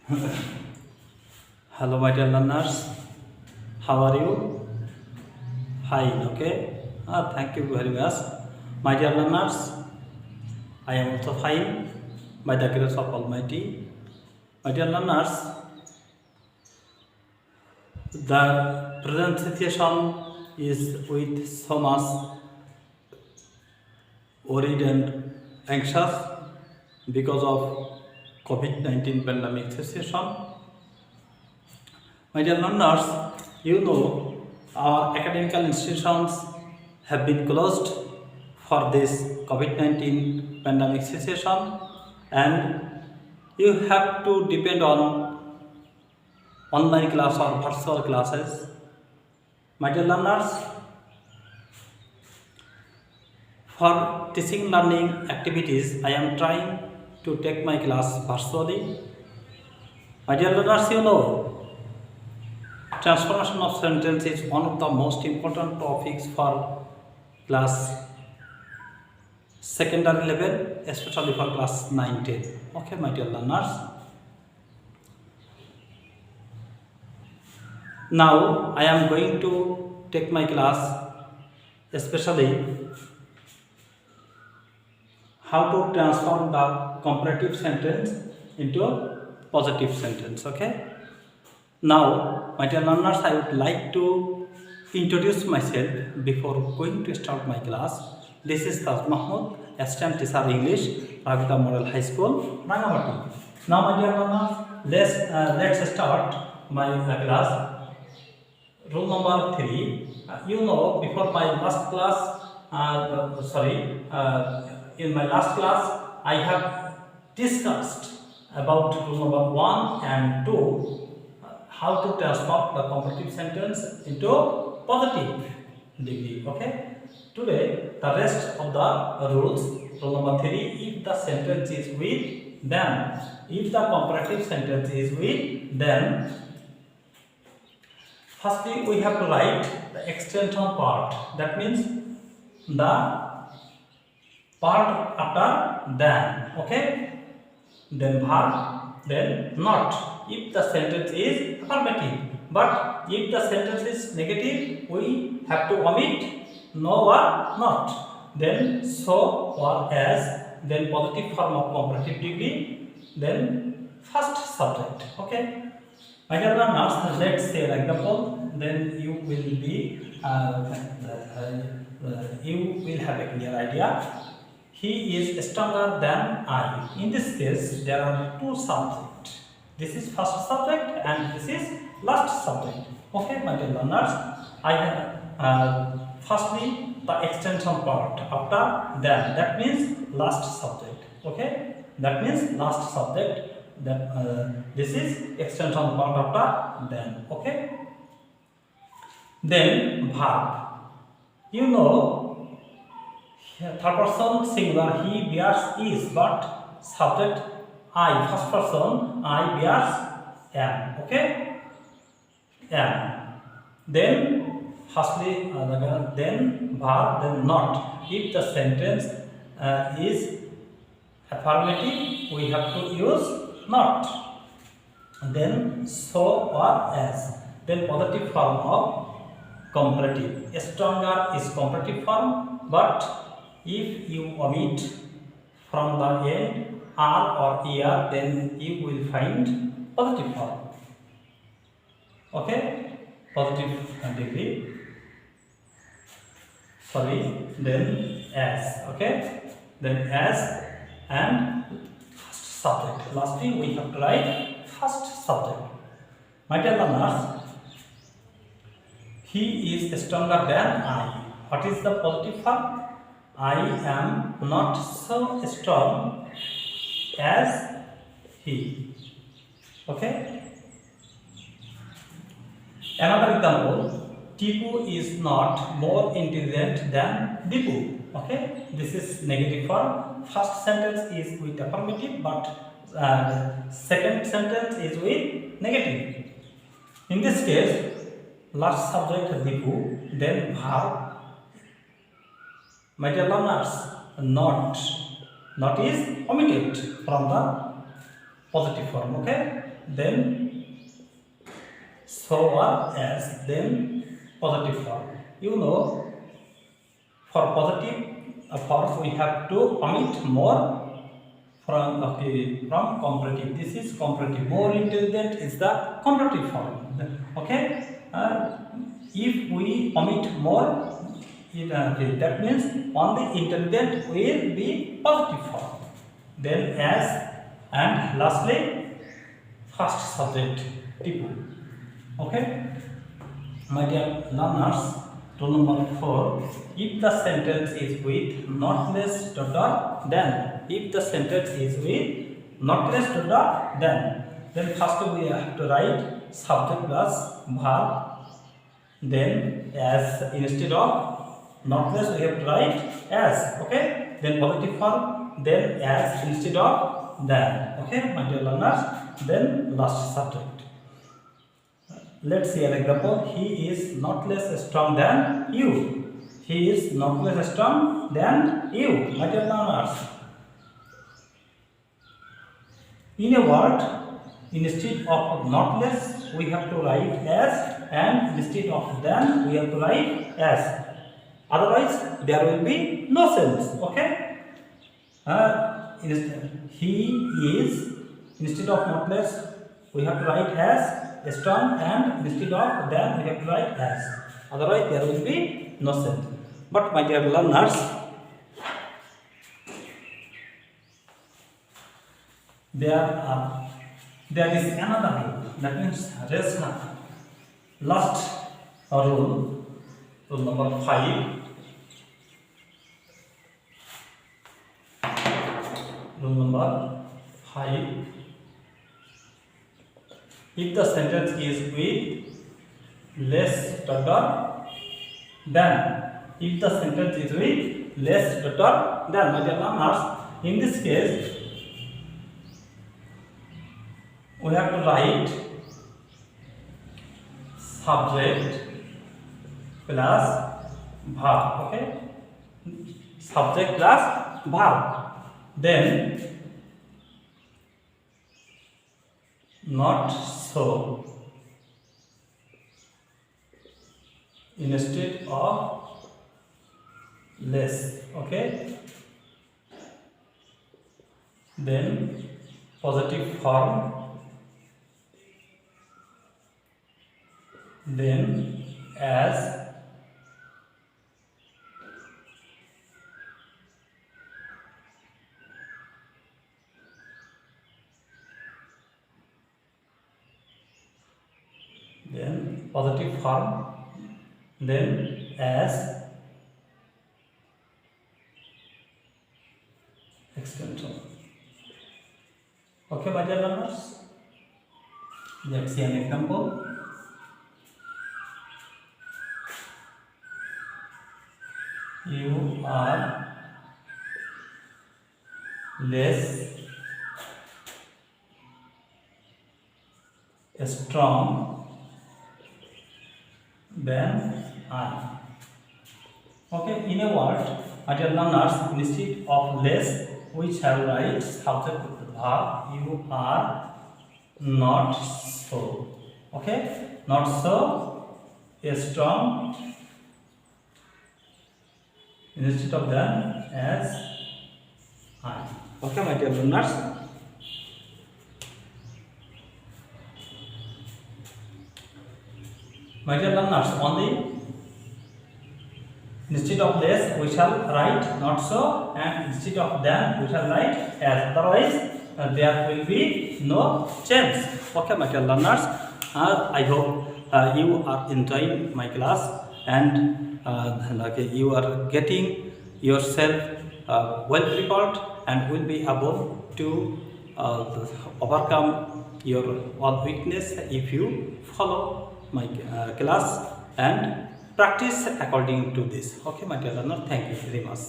Hello, my dear learners. How are you? Fine, okay. Thank you very much. My dear learners, I am also fine by the grace of Almighty. My dear learners, the present situation is with so much worried and anxious because of COVID-19 pandemic situation. My dear learners, you know our academical institutions have been closed for this COVID-19 pandemic situation, and you have to depend on online class or virtual classes. My dear learners, for teaching learning activities, I am trying to take my class virtually. My dear learners, you know transformation of sentence is one of the most important topics for class secondary level, especially for class 9-10. Okay, my dear learners. Now I am going to take my class, especially how to transform the comparative sentence into a positive sentence. Okay. Now, my dear learners, I would like to introduce myself before going to start my class. This is Class MAHMUD, Assistant Teacher English, Rabita Model High School, Rangamati. Now, my dear learners, let's start my class. Rule number 3. You know, before my last class, in my last class, I have discussed about rule number 1 and 2. How to transform the comparative sentence into positive degree. Okay. Today, the rest of the rules. Rule number 3: if the sentence is with, then. If the comparative sentence is with, then. Firstly, we have to write the extension part. That means the part after than. Okay. Then verb. Then not. If the sentence is affirmative, but if the sentence is negative, we have to omit no or not. Then so or as. Then positive form of comparative degree. Then first subject. Okay. My dear learners, let's say an example. Then you will be you will have a clear idea. He is stronger than I. In this case, there are two subjects. This is first subject and this is last subject. Okay, my dear learners, I have firstly the extension part after then. That means last subject. Okay, that means last subject. That this is extension part after then. Okay. Then verb. You know. Third person singular, he bears is, but subject I, first person I bears am. Okay, am. Then firstly then verb, then not. If the sentence is affirmative, we have to use not. Then so or as. Then positive form of comparative. Stronger is comparative form, but if you omit from the end R or ER, then you will find positive form. Okay, positive degree. Then as. Okay, then as and first subject. Lastly, we have to write first subject. My dear learners, he is stronger than I. What is the positive form? I am not so strong as he. Okay. Another example: Tipu is not more intelligent than Dipu. Okay. This is negative form. First sentence is with affirmative, but second sentence is with negative. In this case, last subject Dipu, then verb. My dear learners, not is omitted from the positive form. Okay, then so or as, then positive form. You know, for positive form we have to omit more from comparative. This is comparative. More intelligent is the comparative form. Okay, if we omit more, that means only intelligent will be positive form. Then as, and lastly first subject tipo. Okay, my dear learners, rule number 4. If the sentence is with not less dot dot then, if the sentence is with not less dot dot then first we have to write subject plus verb. Then as, instead of not less we have to write as. Okay, then positive form, then as instead of than. Okay, my dear learners, then last subject. Let's see an example. He is not less strong than you. He is not less strong than you, my dear learners. In a word, instead of not less we have to write as, and instead of than we have to write as. Otherwise there will be no sense. Okay, he is, instead of not less we have to write as strong, and instead of than we have to write as. Otherwise there will be no sense. But my dear learners, there is another rule, that means last rule, rule number 5. Rule number 5. If the sentence is with less dot dot than, if the sentence is with less dot dot than, my dear learners, in this case we have to write subject plus verb. Okay, subject plus verb. Then not so, instead of less. Okay, then positive form, then as, then positive form, then as, extension. Okay, my dear learners, let's see an example. You are less strong than I. Okay, in a word, my dear learners, instead of less we shall write subject with the verb. You are not so. Okay, not so strong, instead of than as I. Okay, my dear learners. My dear learners, only instead of less we shall write not so, and instead of than we shall write as. Otherwise there will be no change. Okay, my dear learners, I hope you are enjoying my class, and you are getting yourself well prepared and will be able to overcome your all weakness if you follow my class and practice according to this. Okay, my dear learner, thank you very much.